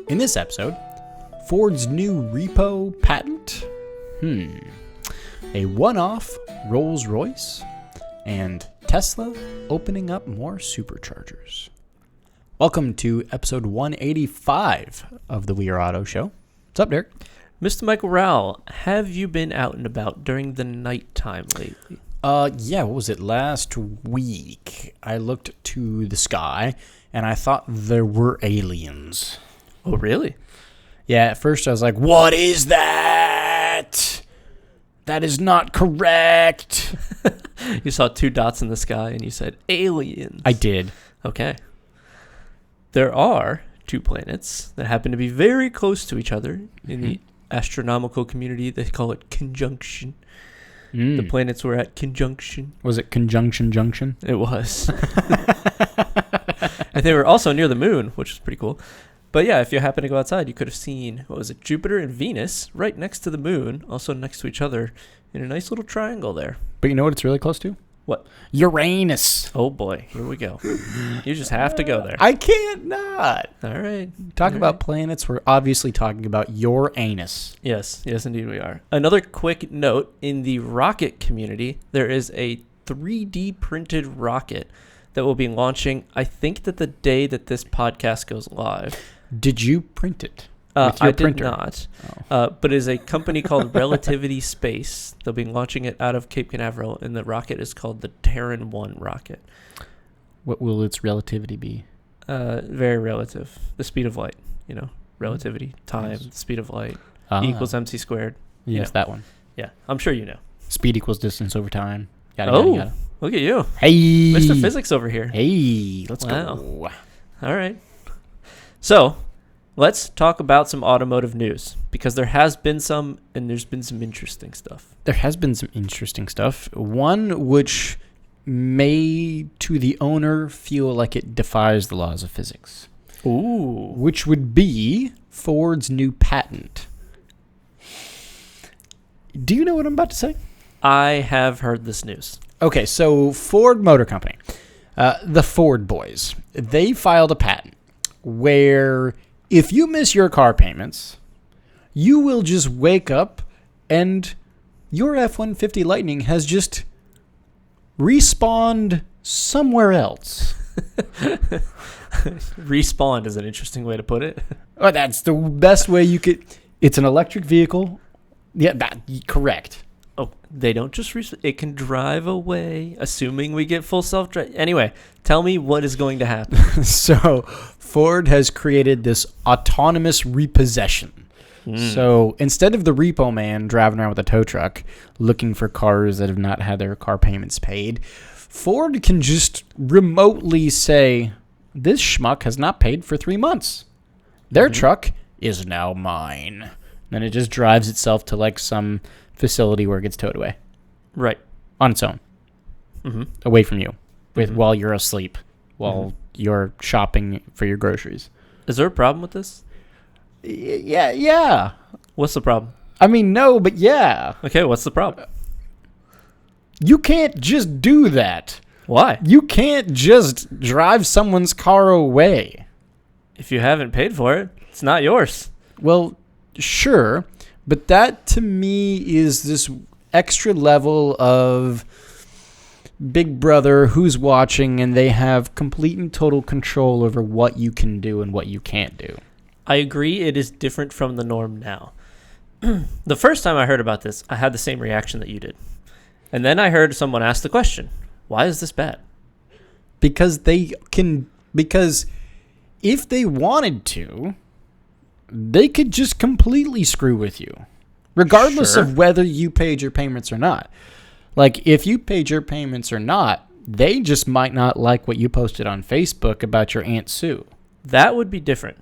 In this episode, Ford's new repo patent, a one-off Rolls-Royce, and Tesla opening up more Superchargers. Welcome to episode 185 of the We Are Auto Show. What's up, Derek? Mr. Michael Rowell, have you been out and about during the nighttime lately? What was it? Last week, I looked to the sky, and I thought there were aliens. Oh, really? Yeah, at first I was like, what is that? That is not correct. You saw two dots in the sky, and you said, aliens. I did. Okay. There are two planets that happen to be very close to each other in the astronomical community. They call it conjunction. The planets were at conjunction. Was it conjunction junction? It was. And they were also near the moon, which was pretty cool. But yeah, if you happen to go outside, you could have seen, Jupiter and Venus right next to the moon, also next to each other in a nice little triangle there. But you know what it's really close to? What? Uranus. Oh boy, here we go. You just have to go there. I can't not. All right. Talk about planets. We're obviously talking about your anus. Yes, indeed we are. Another quick note, in the rocket community, there is a 3D printed rocket that will be launching, I think that the day that this podcast goes live. Did you print it? With your I printer? did not. But it is a company called Relativity Space. They'll be launching it out of Cape Canaveral, and the rocket is called the Terran 1 rocket. What will its relativity be? Very relative. The speed of light, relativity, time, Nice. the speed of light, E equals MC squared. Yes, that one. Yeah, I'm sure you know. Speed equals distance over time. Yada, Oh, yada. look at you. Hey. Mr. Physics over here. Hey, let's Wow. go. All right. So, let's talk about some automotive news, because there has been some, and there's been some interesting stuff. There has been some interesting stuff. One which may, to the owner, feel like it defies the laws of physics. Ooh. Which would be Ford's new patent. Do you know what I'm about to say? I have heard this news. Okay, so Ford Motor Company, the Ford boys, they filed a patent where if you miss your car payments, you will just wake up and your F-150 Lightning has just respawned somewhere else. Respawned is an interesting way to put it. Oh, that's the best way you could. It's an electric vehicle. Yeah, correct. Oh, they don't just it can drive away, assuming we get full self-drive. Anyway, tell me what is going to happen. So Ford has created this autonomous repossession. So instead of the repo man driving around with a tow truck looking for cars that have not had their car payments paid, Ford can just remotely say, this schmuck has not paid for 3 months. Their truck is now mine. Then it just drives itself to like some facility where it gets towed away. Right. On its own. Away from you. While you're asleep. While you're shopping for your groceries. Is there a problem with this? Yeah. What's the problem? I mean, no, but yeah. Okay, what's the problem? You can't just do that. Why? You can't just drive someone's car away. If you haven't paid for it, it's not yours. Well, sure, but that to me is this extra level of Big Brother who's watching, and they have complete and total control over what you can do and what you can't do. I agree it is different from the norm now. The first time I heard about this, I had the same reaction that you did. And then I heard someone ask the question, why is this bad? Because if they wanted to, they could just completely screw with you, regardless Sure. of whether you paid your payments or not. Like, if you paid your payments or not, they just might not like what you posted on Facebook about your Aunt Sue. That would be different.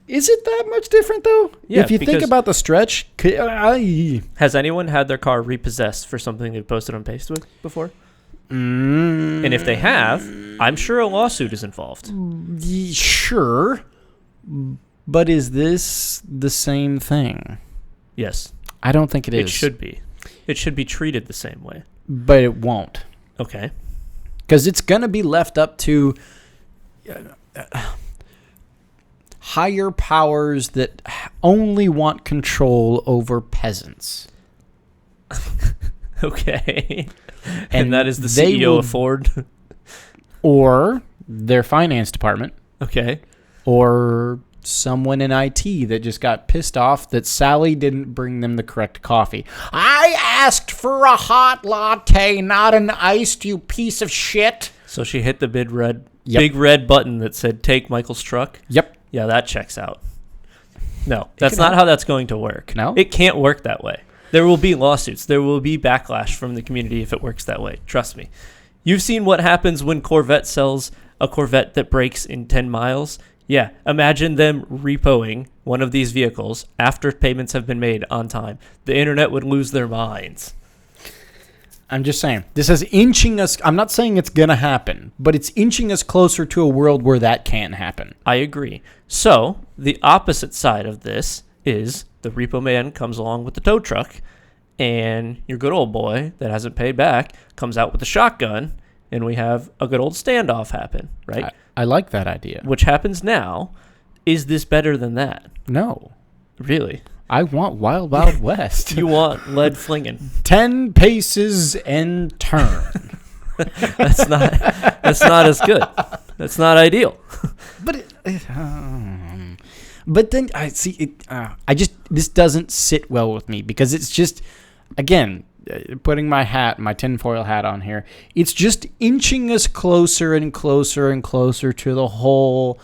Is it that much different, though? Yeah, if you think about the stretch, Has anyone had their car repossessed for something they posted on Facebook before? And if they have, I'm sure a lawsuit is involved. Sure. But is this the same thing? Yes. I don't think it is. It should be. It should be treated the same way. But it won't. Okay. Because it's going to be left up to higher powers that only want control over peasants. Okay. And And that is the they CEO will- of Ford. Or their finance department, Okay. or someone in IT that just got pissed off that Sally didn't bring them the correct coffee. I asked for a hot latte, not an iced, you piece of shit. So she hit the big red, Yep. big red button that said "Take Michael's truck." Yep. Yeah, that checks out. No, that's can not help. how that's going to work. No? It can't work that way. There will be lawsuits. There will be backlash from the community if it works that way. Trust me. You've seen what happens when Corvette sells a Corvette that breaks in 10 miles. Yeah, imagine them repoing one of these vehicles after payments have been made on time. The internet would lose their minds. I'm just saying, this is inching us. I'm not saying it's going to happen, but it's inching us closer to a world where that can't happen. I agree. So, the opposite side of this is the repo man comes along with the tow truck, and your good old boy that hasn't paid back comes out with a shotgun, and we have a good old standoff happen, right? I like that idea. Which happens now. Is this better than that? No. Really? I want Wild Wild West. You want lead flinging? 10 paces and turn. That's not as good. That's not ideal. But but then I see it. This doesn't sit well with me because it's just, again, putting my tinfoil hat on here. It's just inching us closer and closer and closer to the whole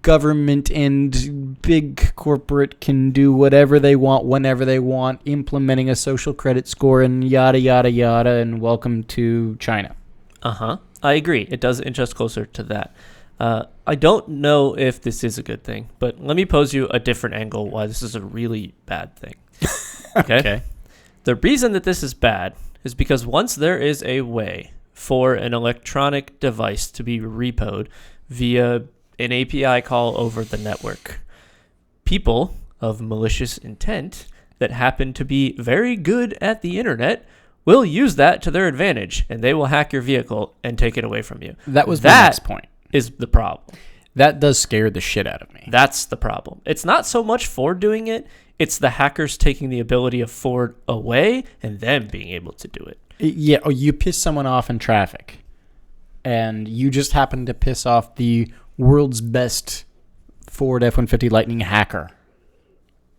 government and big corporate can do whatever they want whenever they want, implementing a social credit score and yada yada yada. And welcome to China. I agree. It does inch us closer to that. I don't know if this is a good thing, but let me pose you a different angle why this is a really bad thing. Okay? The reason that this is bad is because once there is a way for an electronic device to be repoed via an API call over the network, people of malicious intent that happen to be very good at the internet will use that to their advantage, and they will hack your vehicle and take it away from you. That was my next point. Is the problem. That does scare the shit out of me. That's the problem. It's not so much Ford doing it, it's the hackers taking the ability of Ford away and them being able to do it. Yeah, or you piss someone off in traffic, and you just happen to piss off the world's best Ford F-150 Lightning hacker,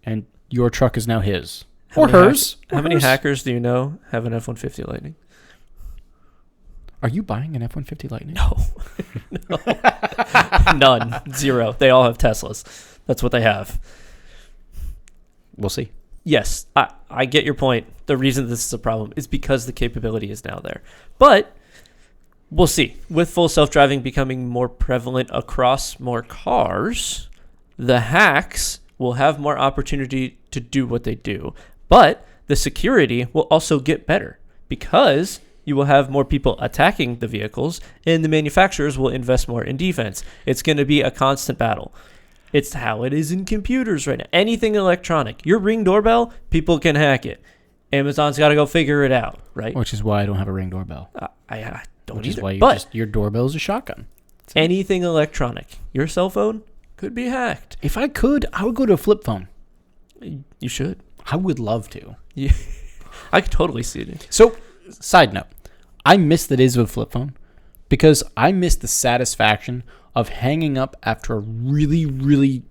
and your truck is now his. Or hers. How many hackers do you know have an F-150 Lightning? Are you buying an F-150 Lightning? No. None. Zero. They all have Teslas. That's what they have. We'll see. Yes, I get your point. The reason this is a problem is because the capability is now there. But we'll see. With full self-driving becoming more prevalent across more cars, the hacks will have more opportunity to do what they do. But the security will also get better because you will have more people attacking the vehicles, and the manufacturers will invest more in defense. It's going to be a constant battle. It's how it is in computers right now. Anything electronic. Your Ring doorbell, people can hack it. Amazon's got to go figure it out, right? Which is why I don't have a Ring doorbell. I don't Which either. is why But your doorbell is a shotgun. anything electronic, your cell phone could be hacked. If I could, I would go to a flip phone. You should. I would love to. Yeah. I could totally see it. So, side note, I miss the days of a flip phone because I miss the satisfaction of hanging up after a really, really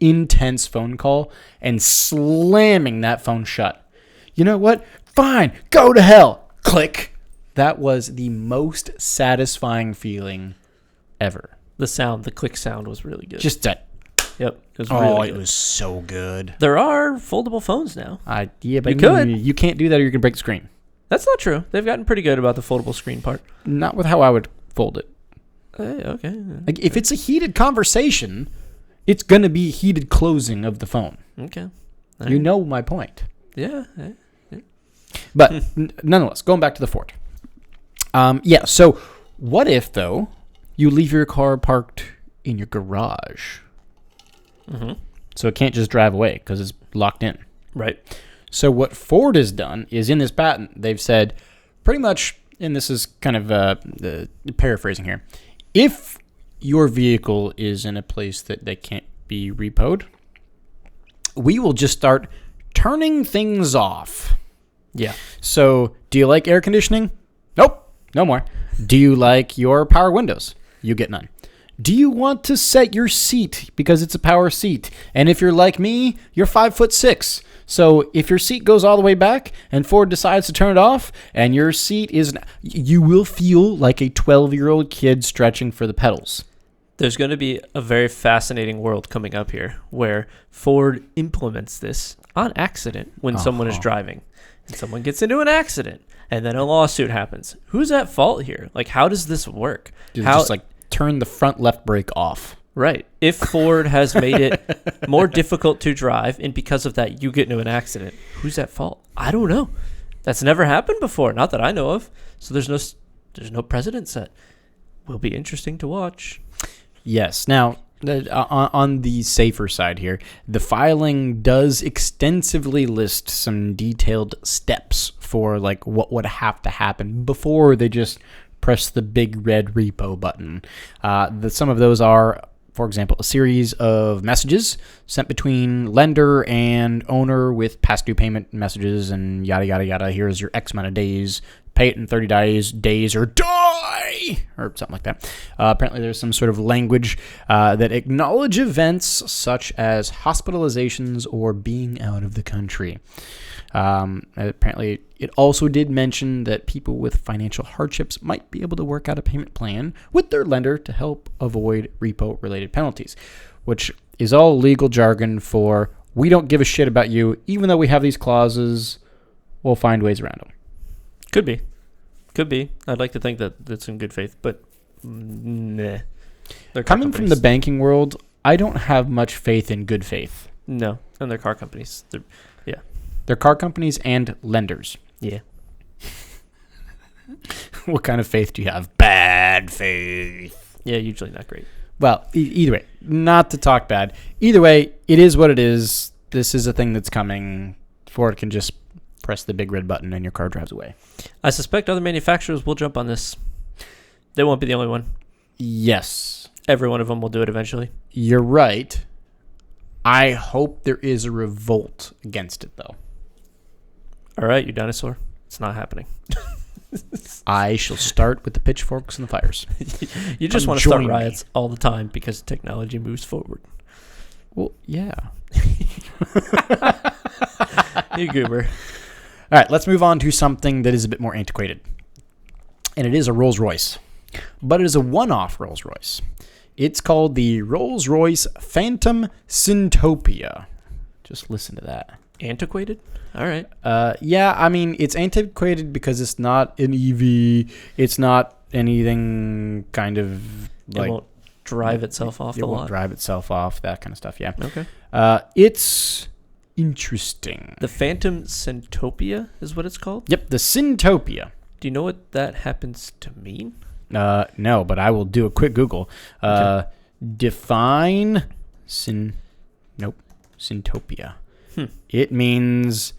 intense phone call and slamming that phone shut. You know what? Fine, go to hell. Click. That was the most satisfying feeling ever. The click sound was really good. Just that. Yep. It was really it good. was so good. There are foldable phones now. Yeah, but You could. You can't do that or you're going to break the screen. That's not true. They've gotten pretty good about the foldable screen part. Not with how I would fold it. Hey, okay. Like, if it's a heated conversation, it's going to be heated closing of the phone. Okay. All You right. know my point. Yeah. But nonetheless, going back to the Ford. So what if, though, you leave your car parked in your garage? Mm-hmm. So it can't just drive away because it's locked in. Right. So what Ford has done is in this patent, they've said pretty much, and this is kind of paraphrasing here, if your vehicle is in a place that they can't be repoed, we will just start turning things off. Yeah. So, do you like air conditioning? Nope, no more. Do you like your power windows? You get none. Do you want to set your seat because it's a power seat? And if you're like me, you're 5'6". So if your seat goes all the way back and Ford decides to turn it off and your seat is, you will feel like a 12-year-old kid stretching for the pedals. There's going to be a very fascinating world coming up here where Ford implements this on accident when someone is driving and someone gets into an accident and then a lawsuit happens. Who's at fault here? Like, how does this work? Just like turn the front left brake off. Right. If Ford has made it more difficult to drive and because of that you get into an accident, who's at fault? I don't know. That's never happened before, not that I know of. So there's no precedent set. Will be interesting to watch. Yes. Now, on the safer side here, the filing does extensively list some detailed steps for like what would have to happen before they just press the big red repo button. Some of those are, for example, a series of messages sent between lender and owner with past due payment messages and yada, yada, yada. Here's your X amount of days. Pay it in 30 days or die, or something like that. Apparently, there's some sort of language that acknowledge events such as hospitalizations or being out of the country. Apparently, it also did mention that people with financial hardships might be able to work out a payment plan with their lender to help avoid repo-related penalties, which is all legal jargon for we don't give a shit about you, even though we have these clauses, we'll find ways around them. Could be. I'd like to think that that's in good faith, but nah. They're coming from the banking world, I don't have much faith in good faith. No, and they're car companies. They're car companies and lenders. Yeah. What kind of faith do you have? Bad faith. Yeah, usually not great. Well, either way, not to talk bad. Either way, it is what it is. This is a thing that's coming. Ford can just press the big red button and your car drives away. I suspect other manufacturers will jump on this. They won't be the only one. Yes. Every one of them will do it eventually. You're right. I hope there is a revolt against it, though. All right, you dinosaur. It's not happening. I shall start with the pitchforks and the fires. You just want to start riots all the time because technology moves forward. Well, yeah. You goober. All right, let's move on to something that is a bit more antiquated. And it is a Rolls-Royce. But it is a one-off Rolls-Royce. It's called the Rolls-Royce Phantom Syntopia. Just listen to that. Antiquated? All right. Yeah, I mean, it's antiquated because it's not an EV. It's not anything kind of like... It won't drive itself off the lot. It won't drive itself off, that kind of stuff, yeah. Okay. It's interesting. The Phantom Syntopia is what it's called? Yep, the Syntopia. Do you know what that happens to mean? No, but I will do a quick Google. Okay. Define Syntopia. It means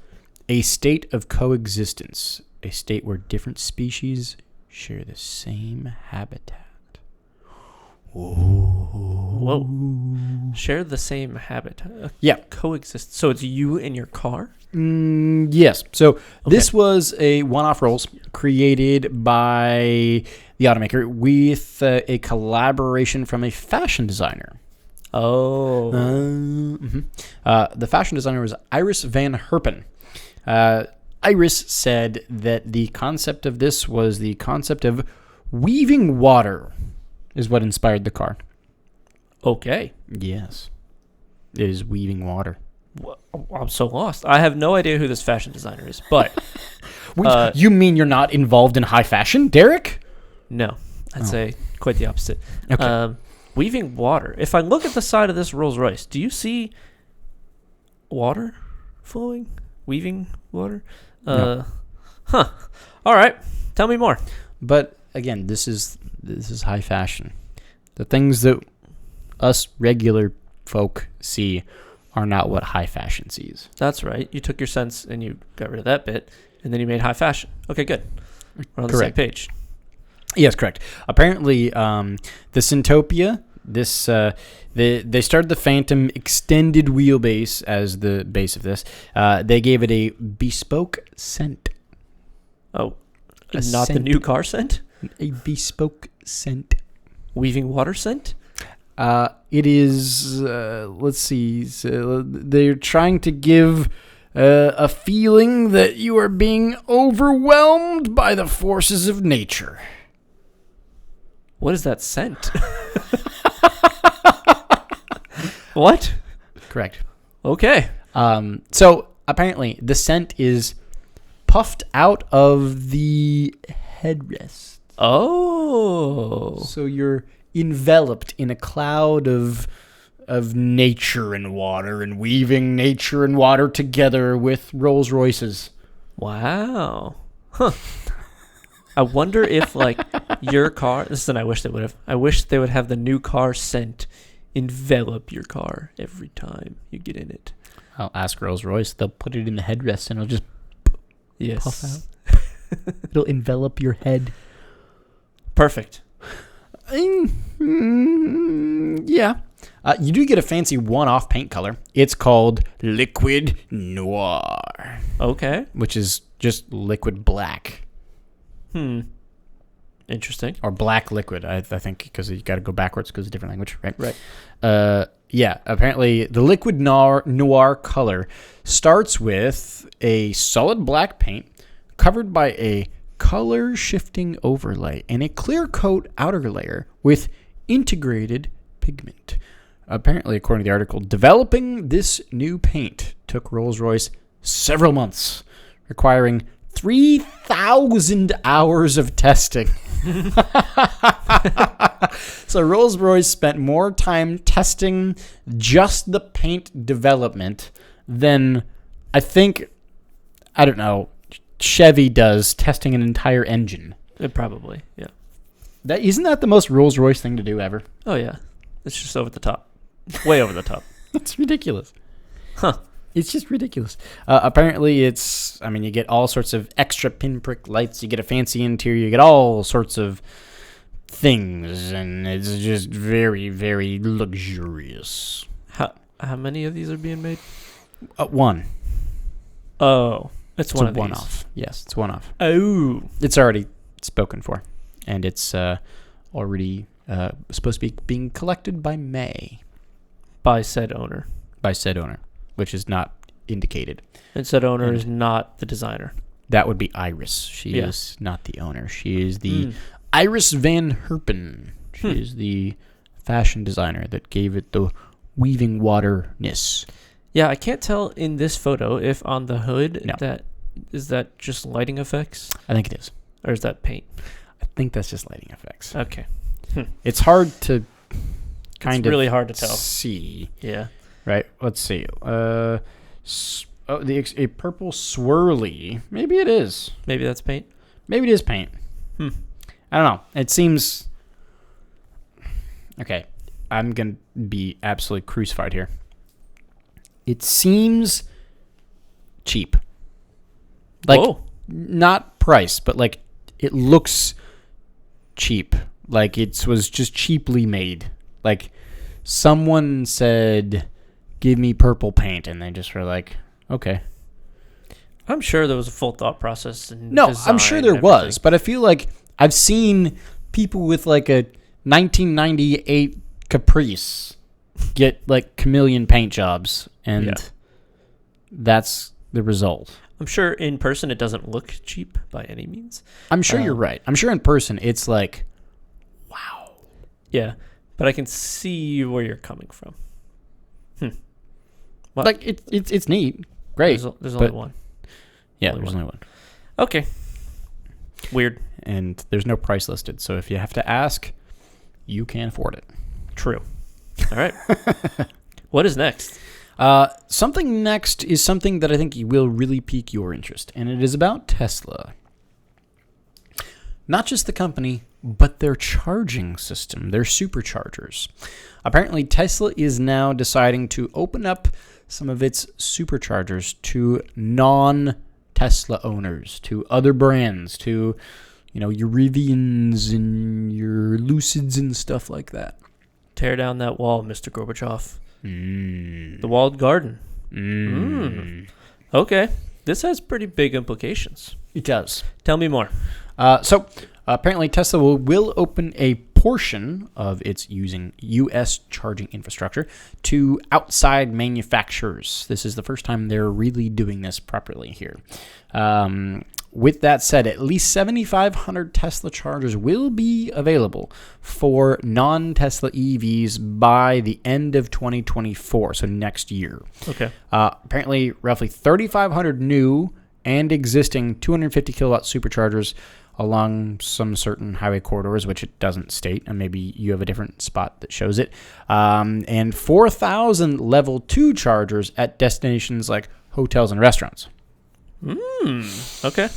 a state of coexistence, a state where different species share the same habitat. Whoa. Share the same habitat. Yeah. Coexist. So it's you and your car? Yes. So this was a one-off Rolls created by the automaker with a collaboration from a fashion designer. Oh. The fashion designer was Iris Van Herpen. Iris said that the concept of this was the concept of weaving water is what inspired the car. Okay. Yes. It is weaving water. I'm so lost. I have no idea who this fashion designer is, but... you mean you're not involved in high fashion, Derek? No. I'd say quite the opposite. Okay. Weaving water. If I look at the side of this Rolls-Royce, do you see water flowing? Weaving water? No. Huh. All right. Tell me more. But again, this is high fashion. The things that us regular folk see are not what high fashion sees. That's right. You took your sense and you got rid of that bit, and then you made high fashion. Okay, good. We're on the same page. Yes, correct. Apparently, the Syntopia, They started the Phantom extended wheelbase as the base of this. They gave it a bespoke scent. Oh, A not the scent. new car scent? A bespoke scent. Weaving water scent? It is, let's see, so they're trying to give a feeling that you are being overwhelmed by the forces of nature. What is that scent? What? Correct. Okay. So apparently the scent is puffed out of the headrest. Oh. So you're enveloped in a cloud of nature and water, and weaving nature and water together with Rolls-Royces. Wow. Huh. I wonder if, like, your car... This is an I wish they would have. I wish they would have the new car scent envelop your car every time you get in it. I'll ask Rolls-Royce. They'll put it in the headrest and it'll just Yes. puff out. It'll envelop your head. Perfect. Yeah. You do get a fancy one-off paint color. It's called Liquid Noir, Okay. which is just liquid black. Interesting. Or black liquid, I think, because you got to go backwards because it's a different language, right? Right. Yeah, apparently the Liquid Noir color starts with a solid black paint covered by a color shifting overlay and a clear coat outer layer with integrated pigment. Apparently, according to the article, developing this new paint took Rolls-Royce several months, requiring 3,000 hours of testing. So Rolls-Royce spent more time testing just the paint development than I don't know, Chevy does testing an entire engine. Probably, yeah. Isn't that the most Rolls-Royce thing to do ever? Oh, yeah. It's just over the top. Way over the top. It's ridiculous. Huh. It's just ridiculous. Apparently, you get all sorts of extra pinprick lights. You get a fancy interior. You get all sorts of things. And it's just very, very luxurious. How many of these are being made? One. Oh. It's one of these. one-off. Yes, it's one-off. Oh. It's already spoken for. And it's already supposed to be being collected by May. By said owner. By said owner, which is not indicated. And said owner is not the designer. That would be Iris. She is not the owner. She is the Iris Van Herpen. She is the fashion designer that gave it the weaving waterness. Yeah, I can't tell in this photo if on the hood No. is that just lighting effects I think it is. or is that paint? I think that's just lighting effects. Okay. It's hard to It's really hard to tell. see. Yeah. Right. Let's see. A purple swirly. Maybe it is. Maybe that's paint. Maybe it is paint. I don't know. It seems... Okay. I'm going to be absolutely crucified here. It seems cheap. Like, Whoa. not price, but like, it looks cheap. Like, it was just cheaply made. Like, someone said, give me purple paint, and they just were like, okay. I'm sure there was a full thought process. No, I'm sure there was, but I feel like I've seen people with like a 1998 Caprice get like chameleon paint jobs, and that's the result. I'm sure in person it doesn't look cheap by any means. I'm sure you're right. I'm sure in person it's like, wow. Yeah, but I can see where you're coming from. Well, Like it's neat, great. There's only one. Yeah, there's only one. Okay. Weird. And there's no price listed, so if you have to ask, you can't afford it. True. All right. What is next? Something next is something that I think will really pique your interest, and it is about Tesla. Not just the company, but their charging system, their superchargers. Apparently, Tesla is now deciding to open up some of its superchargers to non-Tesla owners, to other brands, to, your Rivians and your Lucids and stuff like that. Tear down that wall, Mr. Gorbachev. Mm. The walled garden. Mm. Okay. This has pretty big implications. It does. Tell me more. So apparently Tesla will open a portion of its using U.S. charging infrastructure to outside manufacturers. This is the first time they're really doing this properly here. With that said, at least 7,500 Tesla chargers will be available for non-Tesla EVs by the end of 2024, so next year. Okay. Apparently, roughly 3,500 new and existing 250 kilowatt superchargers along some certain highway corridors, which it doesn't state, and maybe you have a different spot that shows it, and 4,000 level 2 chargers at destinations like hotels and restaurants. Okay.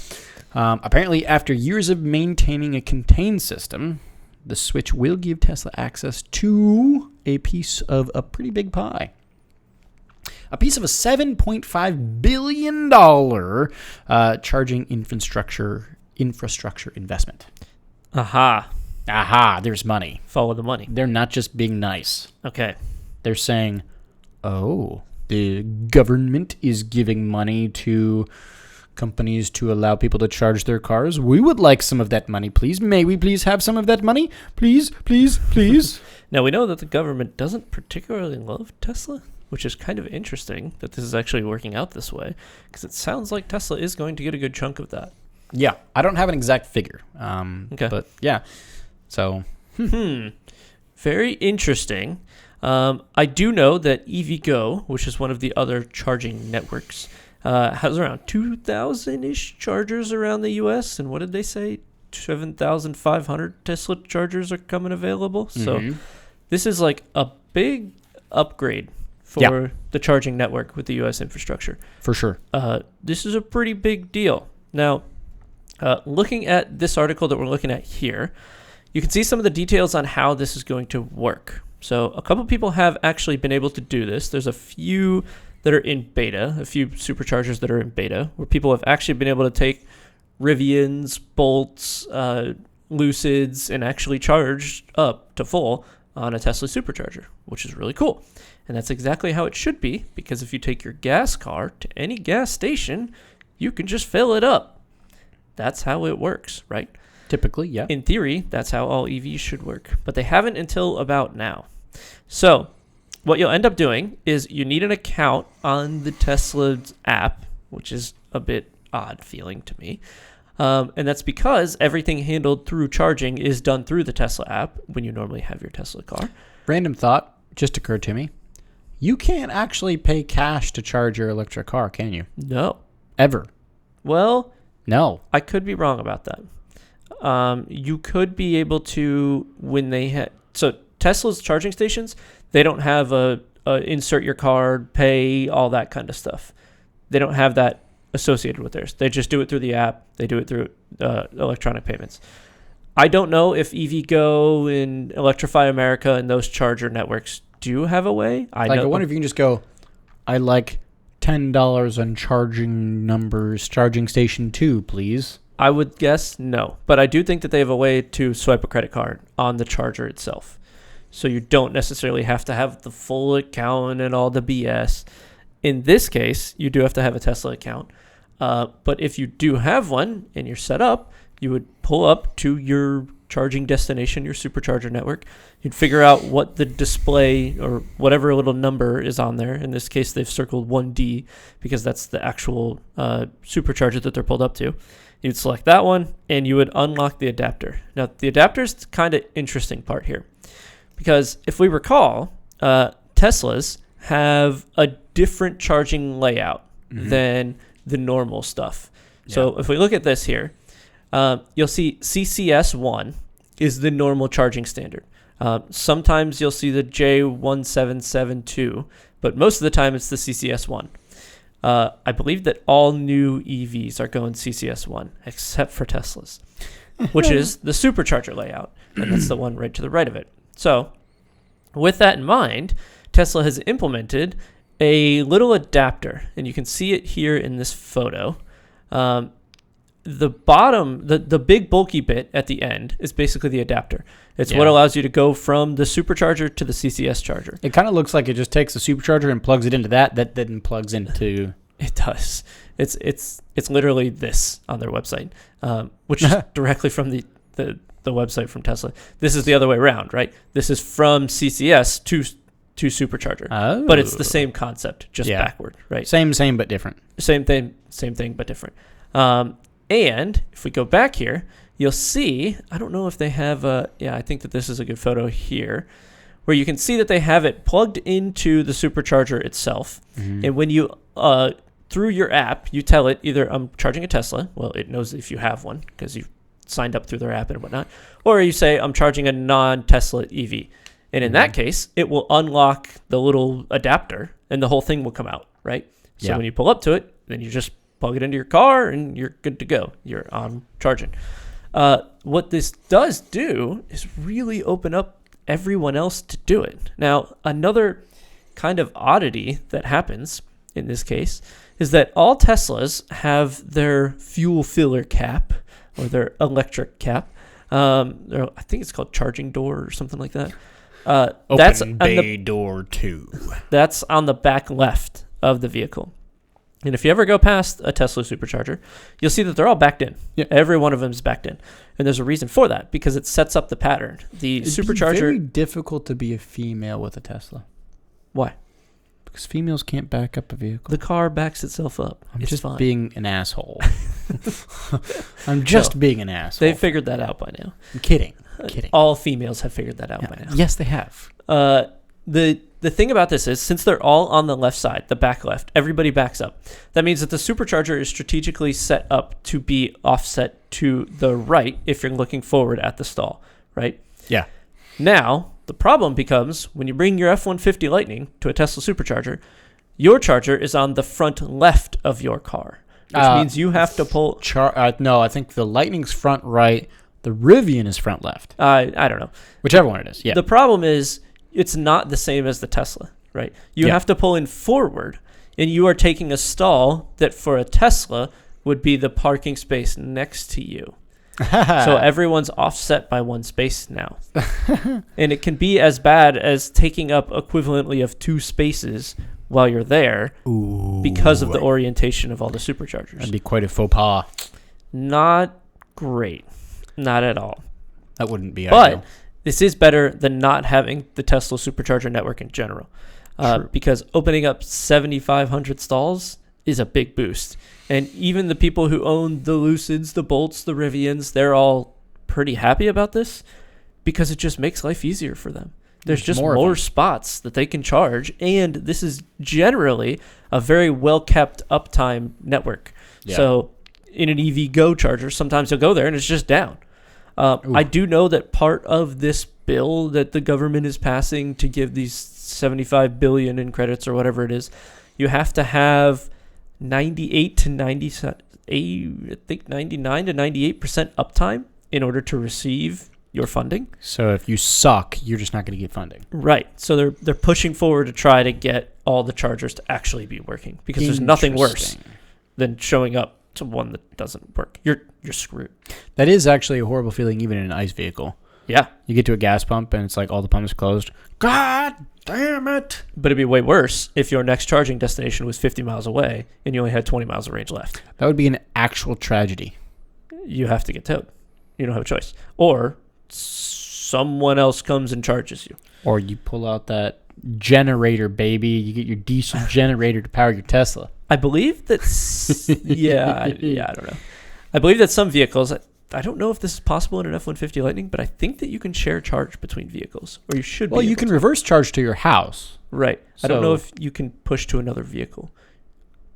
Apparently, after years of maintaining a contained system, the switch will give Tesla access to a piece of a pretty big pie. A piece of a $7.5 billion charging infrastructure investment. Aha, there's money. Follow the money. They're not just being nice. Okay. They're saying, oh, the government is giving money to companies to allow people to charge their cars. We would like some of that money, please. May we please have some of that money? Please, please, please. Now, we know that the government doesn't particularly love Tesla, which is kind of interesting that this is actually working out this way, because it sounds like Tesla is going to get a good chunk of that. Yeah, I don't have an exact figure. Okay. But yeah, so. Very interesting. I do know that EVgo, which is one of the other charging networks, has around 2,000-ish chargers around the U.S. And what did they say? 7,500 Tesla chargers are coming available. So this is like a big upgrade for the charging network with the U.S. infrastructure. For sure. This is a pretty big deal. Now, looking at this article that we're looking at here, you can see some of the details on how this is going to work. So a couple people have actually been able to do this. There's a few that are in beta, a few superchargers that are in beta, where people have actually been able to take Rivians, Bolts, Lucids, and actually charge up to full on a Tesla supercharger, which is really cool. And that's exactly how it should be, because if you take your gas car to any gas station, you can just fill it up. That's how it works, right? Typically, yeah. In theory, that's how all EVs should work, but they haven't until about now. So what you'll end up doing is you need an account on the Tesla app, which is a bit odd feeling to me. And that's because everything handled through charging is done through the Tesla app when you normally have your Tesla car. Random thought just occurred to me. You can't actually pay cash to charge your electric car, can you? No. Ever? Well, no. I could be wrong about that. You could be able to when they had... So Tesla's charging stations, they don't have a insert your card, pay, all that kind of stuff. They don't have that associated with theirs. They just do it through the app. They do it through electronic payments. I don't know if EVgo and Electrify America and those charger networks do have a way. I wonder if you can just go, I like $10 on charging numbers, charging station 2, please. I would guess no. But I do think that they have a way to swipe a credit card on the charger itself. So you don't necessarily have to have the full account and all the BS. In this case, you do have to have a Tesla account. But if you do have one and you're set up, you would pull up to your charging destination, your supercharger network. You'd figure out what the display or whatever little number is on there. In this case, they've circled 1D because that's the actual supercharger that they're pulled up to. You'd select that one and you would unlock the adapter. Now, the adapter is the kind of interesting part here because if we recall, Teslas have a different charging layout than the normal stuff. Yeah. So if we look at this here, you'll see CCS1 is the normal charging standard. Sometimes you'll see the J1772, but most of the time it's the CCS1. I believe that all new EVs are going CCS1, except for Teslas, which is the supercharger layout, and that's the one right to the right of it. So with that in mind, Tesla has implemented a little adapter, and you can see it here in this photo. the bottom, the big bulky bit at the end is basically the adapter. It's what allows you to go from the supercharger to the CCS charger. It kind of looks like it just takes the supercharger and plugs it into that then plugs into... It does. It's literally this on their website, which is directly from the website from Tesla. This is the other way around, right? This is from CCS to supercharger. Oh. But it's the same concept, just backward, right? Same but different. Same thing, but different. And if we go back here, you'll see, I don't know if they have I think that this is a good photo here, where you can see that they have it plugged into the supercharger itself. Mm-hmm. And when you, through your app, you tell it either I'm charging a Tesla. Well, it knows if you have one because you've signed up through their app and whatnot. Or you say I'm charging a non-Tesla EV. And in that case, it will unlock the little adapter and the whole thing will come out, right? So when you pull up to it, then you just plug it into your car and you're good to go. You're on charging. What this does do is really open up everyone else to do it. Now, another kind of oddity that happens in this case is that all Teslas have their fuel filler cap or their electric cap. I think it's called charging door or something like that. That's bay door 2. That's on the back left of the vehicle. And if you ever go past a Tesla supercharger, you'll see that they're all backed in. Yeah. Every one of them is backed in. And there's a reason for that, because it sets up the pattern. It'd supercharger... It's very difficult to be a female with a Tesla. Why? Because females can't back up a vehicle. The car backs itself up. I'm just being an asshole. I'm just being an asshole. They figured that out by now. I'm kidding. All females have figured that out by now. Yes, they have. The thing about this is, since they're all on the left side, the back left, everybody backs up. That means that the supercharger is strategically set up to be offset to the right if you're looking forward at the stall, right? Yeah. Now, the problem becomes when you bring your F-150 Lightning to a Tesla supercharger, your charger is on the front left of your car, which means you have to pull... No, I think the Lightning's front right, the Rivian is front left. I don't know. Whichever one it is, yeah. The problem is... It's not the same as the Tesla, right? You have to pull in forward, and you are taking a stall that for a Tesla would be the parking space next to you. So everyone's offset by one space now. And it can be as bad as taking up equivalently of 2 spaces while you're there because of the orientation of all the superchargers. That'd be quite a faux pas. Not great. Not at all. That wouldn't be ideal. This is better than not having the Tesla supercharger network in general, because opening up 7,500 stalls is a big boost. And even the people who own the Lucids, the Bolts, the Rivians, they're all pretty happy about this because it just makes life easier for them. There's just more spots that they can charge, and this is generally a very well-kept uptime network. Yeah. So in an EV Go charger, sometimes you'll go there and it's just down. I do know that part of this bill that the government is passing to give these 75 billion in credits or whatever it is, you have to have 98 to 99 to 98% uptime in order to receive your funding. So if you suck, you're just not going to get funding. Right. So they're pushing forward to try to get all the chargers to actually be working, because there's nothing worse than showing up to one that doesn't work. You're screwed. That is actually a horrible feeling, even in an ICE vehicle. Yeah. You get to a gas pump and it's like all the pumps closed. God damn it. But it'd be way worse if your next charging destination was 50 miles away and you only had 20 miles of range left. That would be an actual tragedy. You have to get towed. You don't have a choice. Or someone else comes and charges you. Or you pull out that generator, baby. You get your diesel generator to power your Tesla. I believe that... I don't know. I believe that some vehicles... I don't know if this is possible in an F-150 Lightning, but I think that you can share charge between vehicles, or you should be. Well, you can reverse charge to your house. Right. So I don't know if you can push to another vehicle.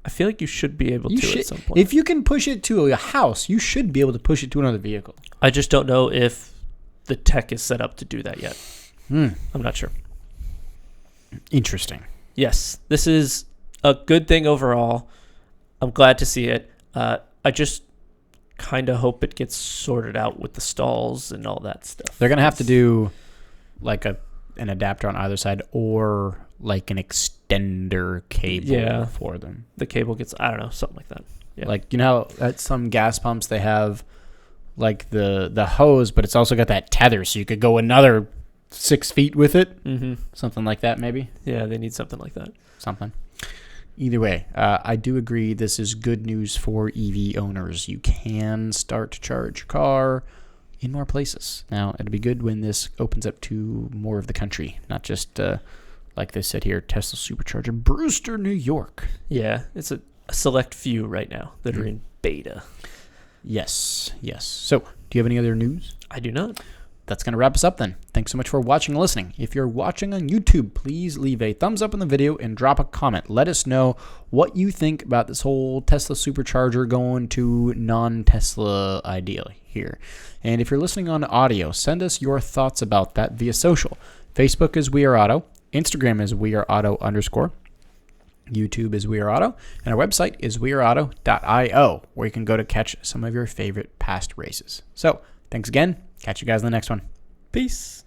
I feel like you should be able to at some point. If you can push it to a house, you should be able to push it to another vehicle. I just don't know if the tech is set up to do that yet. I'm not sure. Interesting. Yes, this is a good thing overall. I'm glad to see it. I just kind of hope it gets sorted out with the stalls and all that stuff. They're going to have to do like an adapter on either side, or like an extender cable for them. The cable gets, I don't know, something like that. Yeah. Like, you know, at some gas pumps they have like the hose, but it's also got that tether, so you could go another 6 feet with it. Mm-hmm. Something like that, maybe. Yeah, they need something like that. Something. Either way, I do agree this is good news for EV owners. You can start to charge your car in more places. Now, it'll be good when this opens up to more of the country, not just like they said here, Tesla Supercharger, Brewster, New York. Yeah, it's a select few right now that are in beta. Yes. So, do you have any other news? I do not. That's going to wrap us up then. Thanks so much for watching and listening. If you're watching on YouTube, please leave a thumbs up on the video and drop a comment. Let us know what you think about this whole Tesla Supercharger going to non-Tesla ideally here. And if you're listening on audio, send us your thoughts about that via social. Facebook is We Are Auto. Instagram is We Are Auto _ YouTube is We Are Auto. And our website is weareauto.io, where you can go to catch some of your favorite past races. So, thanks again. Catch you guys in the next one. Peace.